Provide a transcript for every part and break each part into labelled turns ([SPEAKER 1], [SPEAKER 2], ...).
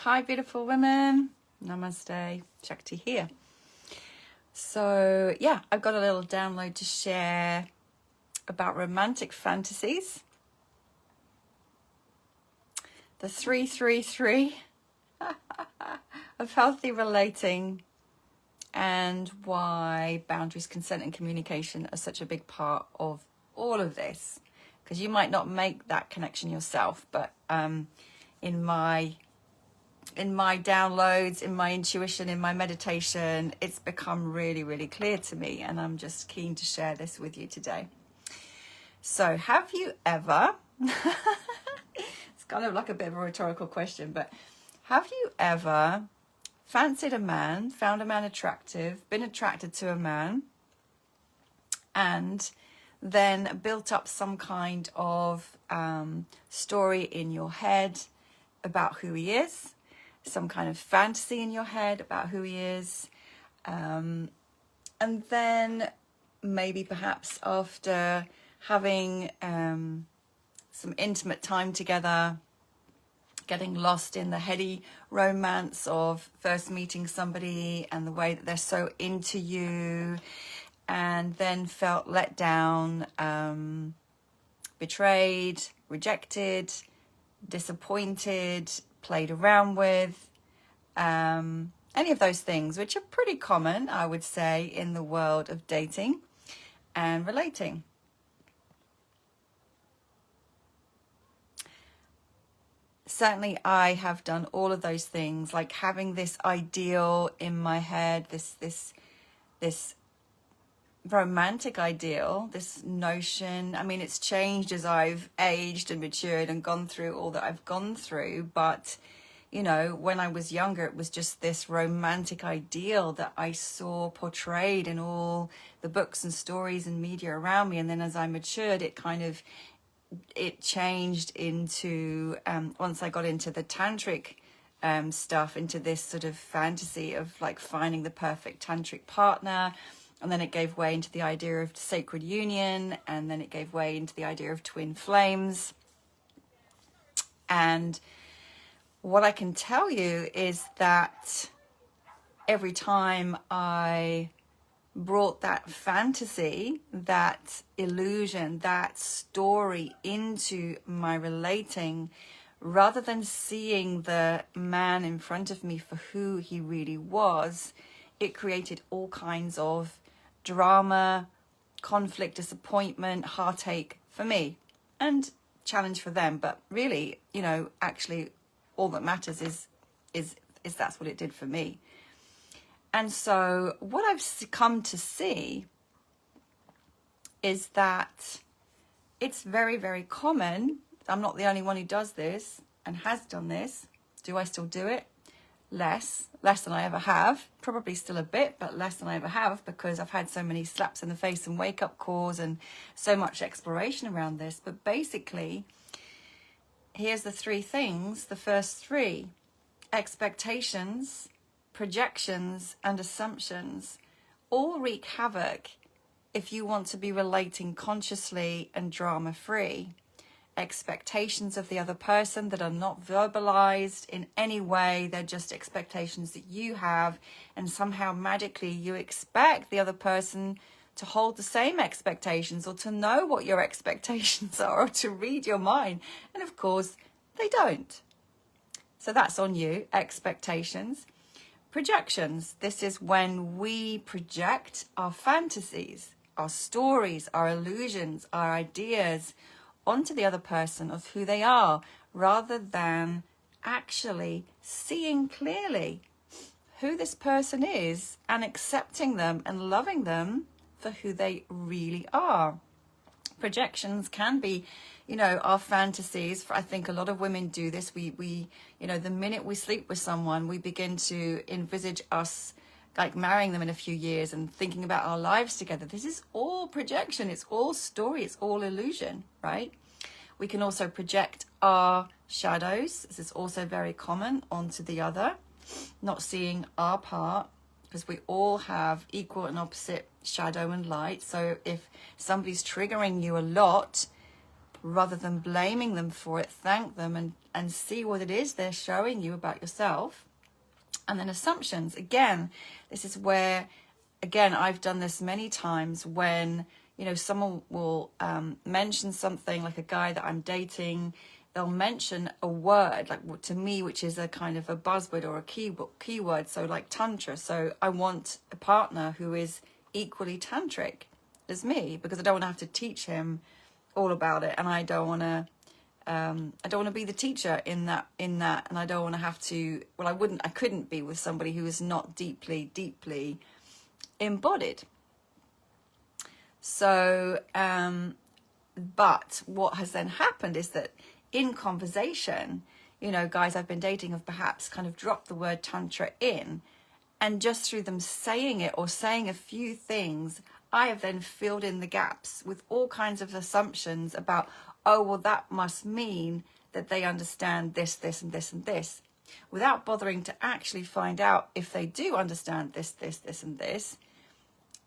[SPEAKER 1] Hi, beautiful women. Namaste. Shakti here. So, yeah, I've got a little download to share about romantic fantasies. The 333 of healthy relating and why boundaries, consent, and communication are such a big part of all of this. Because you might not make that connection yourself, but in my downloads, in my intuition, in my meditation, it's become really, really clear to me, and I'm just keen to share this with you today. So have you ever, it's kind of like a bit of a rhetorical question, but have you ever fancied a man, found a man attractive, been attracted to a man, and then built up some kind of story in your head about who he is, some kind of fantasy in your head about who he is, and then maybe perhaps after having some intimate time together, getting lost in the heady romance of first meeting somebody and the way that they're so into you, and then felt let down, betrayed, rejected, disappointed, played around with, any of those things, which are pretty common, I would say, in the world of dating and relating. Certainly I have done all of those things, like having this ideal in my head, this romantic ideal, this notion. I mean, it's changed as I've aged and matured and gone through all that I've gone through, but you know, when I was younger, it was just this romantic ideal that I saw portrayed in all the books and stories and media around me. And then as I matured, it changed into, once I got into the tantric stuff, into this sort of fantasy of like finding the perfect tantric partner. And then it gave way into the idea of sacred union. And then it gave way into the idea of twin flames. And what I can tell you is that every time I brought that fantasy, that illusion, that story into my relating, rather than seeing the man in front of me for who he really was, it created all kinds of drama, conflict, disappointment, heartache for me, and challenge for them. But really, you know, actually all that matters is that's what it did for me. And so what I've come to see is that it's very, very common. I'm not the only one who does this and has done this. Do I still do it? Less than I ever have. Probably still a bit, but less than I ever have, because I've had so many slaps in the face and wake-up calls and so much exploration around this. But basically, here's the three things. The first three: expectations, projections, and assumptions all wreak havoc if you want to be relating consciously and drama-free. Expectations of the other person that are not verbalized in any way. They're just expectations that you have, and somehow magically you expect the other person to hold the same expectations, or to know what your expectations are, or to read your mind. And of course, they don't. So that's on you. Expectations. Projections. This is when we project our fantasies, our stories, our illusions, our ideas onto the other person of who they are, rather than actually seeing clearly who this person is and accepting them and loving them for who they really are. Projections can be, you know, our fantasies. I think a lot of women do this. We you know, the minute we sleep with someone, we begin to envisage us like marrying them in a few years and thinking about our lives together. This is all projection. It's all story. It's all illusion, right? We can also project our shadows. This is also very common, onto the other, not seeing our part, because we all have equal and opposite shadow and light. So if somebody's triggering you a lot, rather than blaming them for it, thank them and see what it is they're showing you about yourself. And then assumptions, again, this is where, again, I've done this many times when, you know, someone will mention something, like a guy that I'm dating, they'll mention a word, like to me, which is a kind of a buzzword or a keyword. So like tantra. So I want a partner who is equally tantric as me, because I don't want to have to teach him all about it, and I don't want to be the teacher in that, and I don't want to have to, well, I couldn't be with somebody who is not deeply embodied. So, but what has then happened is that in conversation, you know, guys I've been dating have perhaps kind of dropped the word tantra in, and just through them saying it or saying a few things, I have then filled in the gaps with all kinds of assumptions about, oh, well, that must mean that they understand this, this, and this, and this, without bothering to actually find out if they do understand this, this, this, and this.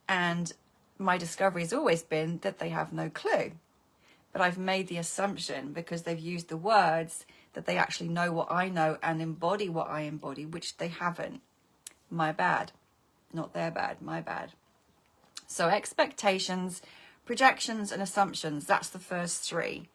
[SPEAKER 1] And my discovery has always been that they have no clue. But I've made the assumption, because they've used the words, that they actually know what I know and embody what I embody, which they haven't. My bad. Not their bad, my bad. So expectations, projections, and assumptions, that's the first three.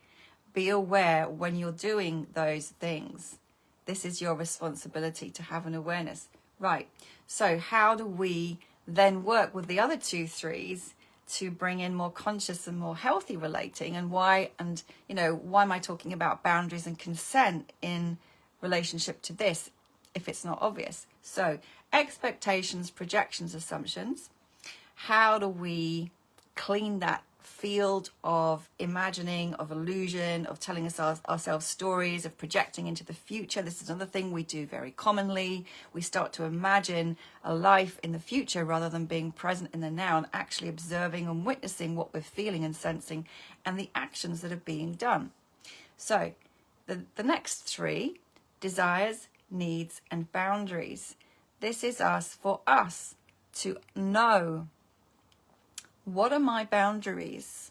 [SPEAKER 1] Be aware when you're doing those things. This is your responsibility to have an awareness. Right, so how do we then work with the other 2 threes to bring in more conscious and more healthy relating? And why, and you know, why am I talking about boundaries and consent in relationship to this, if it's not obvious? So expectations, projections, assumptions. How do we clean that field of imagining, of illusion, of telling ourselves stories, of projecting into the future? This is another thing we do very commonly. We start to imagine a life in the future rather than being present in the now and actually observing and witnessing what we're feeling and sensing and the actions that are being done. So the next 3, desires, needs, and boundaries. This is for us to know, what are my boundaries?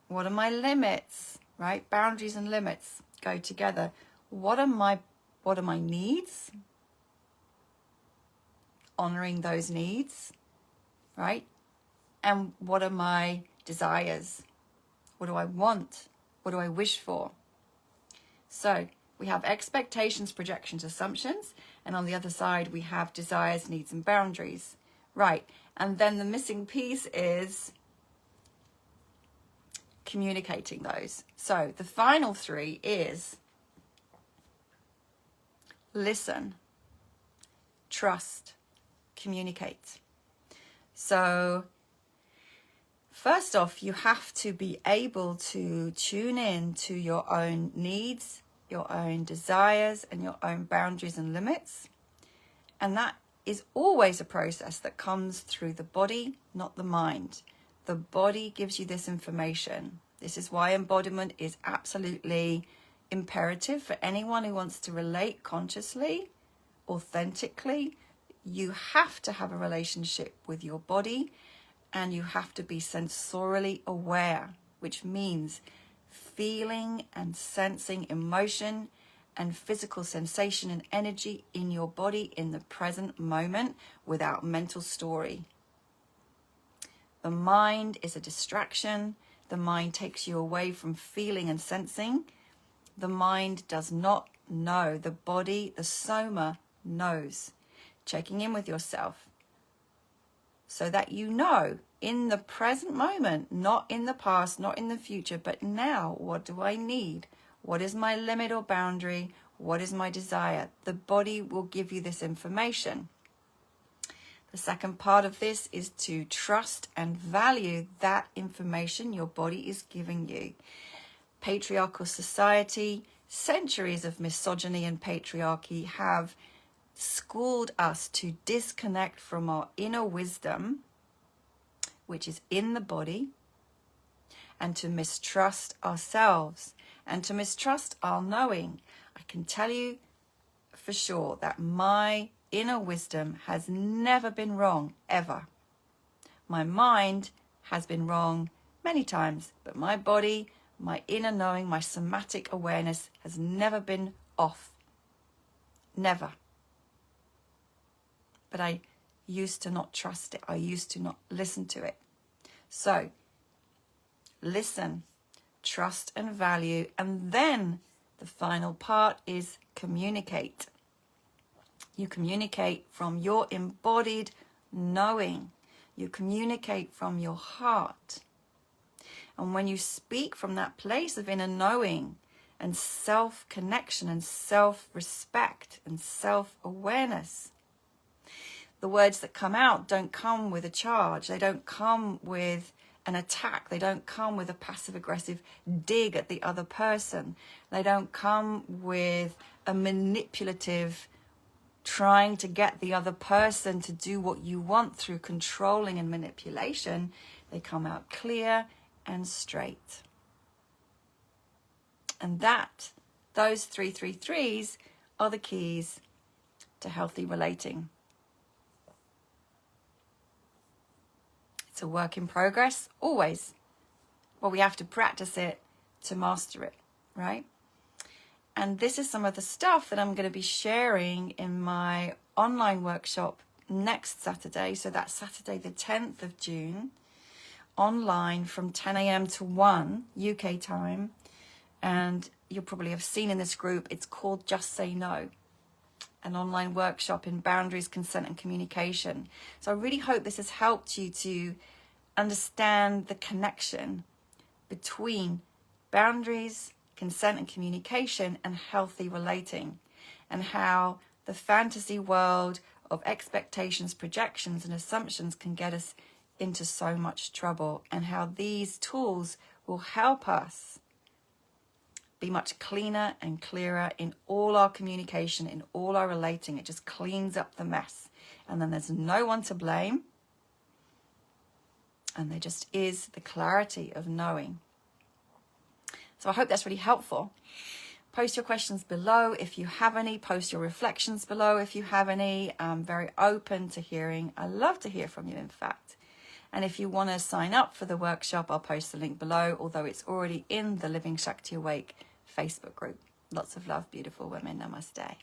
[SPEAKER 1] What are my limits? Right? Boundaries and limits go together. What are my needs? Honoring those needs, right? And what are my desires? What do I want? What do I wish for? So we have expectations, projections, assumptions, and on the other side we have desires, needs, and boundaries. Right, and then the missing piece is communicating those. So the final 3 is listen, trust, communicate. So first off, you have to be able to tune in to your own needs, your own desires, and your own boundaries and limits. And that is always a process that comes through the body, not the mind. The body gives you this information. This is why embodiment is absolutely imperative for anyone who wants to relate consciously, authentically. You have to have a relationship with your body, and you have to be sensorially aware, which means feeling and sensing emotion and physical sensation and energy in your body in the present moment without mental story. The mind is a distraction. The mind takes you away from feeling and sensing. The mind does not know. The body, the soma, knows. Checking in with yourself so that you know in the present moment, not in the past, not in the future, but now, what do I need? What is my limit or boundary? What is my desire? The body will give you this information. The second part of this is to trust and value that information your body is giving you. Patriarchal society, centuries of misogyny and patriarchy have schooled us to disconnect from our inner wisdom, which is in the body, and to mistrust ourselves and to mistrust our knowing. I can tell you for sure that my inner wisdom has never been wrong, ever. My mind has been wrong many times, but my body, my inner knowing, my somatic awareness has never been off. Never. But I used to not trust it. I used to not listen to it. So, listen, trust and value, and then the final part is communicate. You communicate from your embodied knowing. You communicate from your heart. And when you speak from that place of inner knowing and self-connection and self-respect and self-awareness, the words that come out don't come with a charge. They don't come with an attack. They don't come with a passive-aggressive dig at the other person. They don't come with a manipulative trying to get the other person to do what you want through controlling and manipulation. They come out clear and straight. And those 333s are the keys to healthy relating. It's a work in progress, always. Well, we have to practice it to master it, right? And this is some of the stuff that I'm going to be sharing in my online workshop next Saturday. So that's Saturday the 10th of June, online from 10 a.m. to 1 UK time. And you'll probably have seen in this group, it's called Just Say No, an online workshop in boundaries, consent and communication. So I really hope this has helped you to understand the connection between boundaries, consent and communication, and healthy relating, and how the fantasy world of expectations, projections and assumptions can get us into so much trouble, and how these tools will help us be much cleaner and clearer in all our communication, in all our relating. It just cleans up the mess, and then there's no one to blame, and there just is the clarity of knowing. So I hope that's really helpful. Post your questions below if you have any. Post your reflections below if you have any. I'm very open to hearing. I love to hear from you, in fact. And if you want to sign up for the workshop, I'll post the link below, although it's already in the Living Shakti Awake Facebook group. Lots of love, beautiful women. Namaste.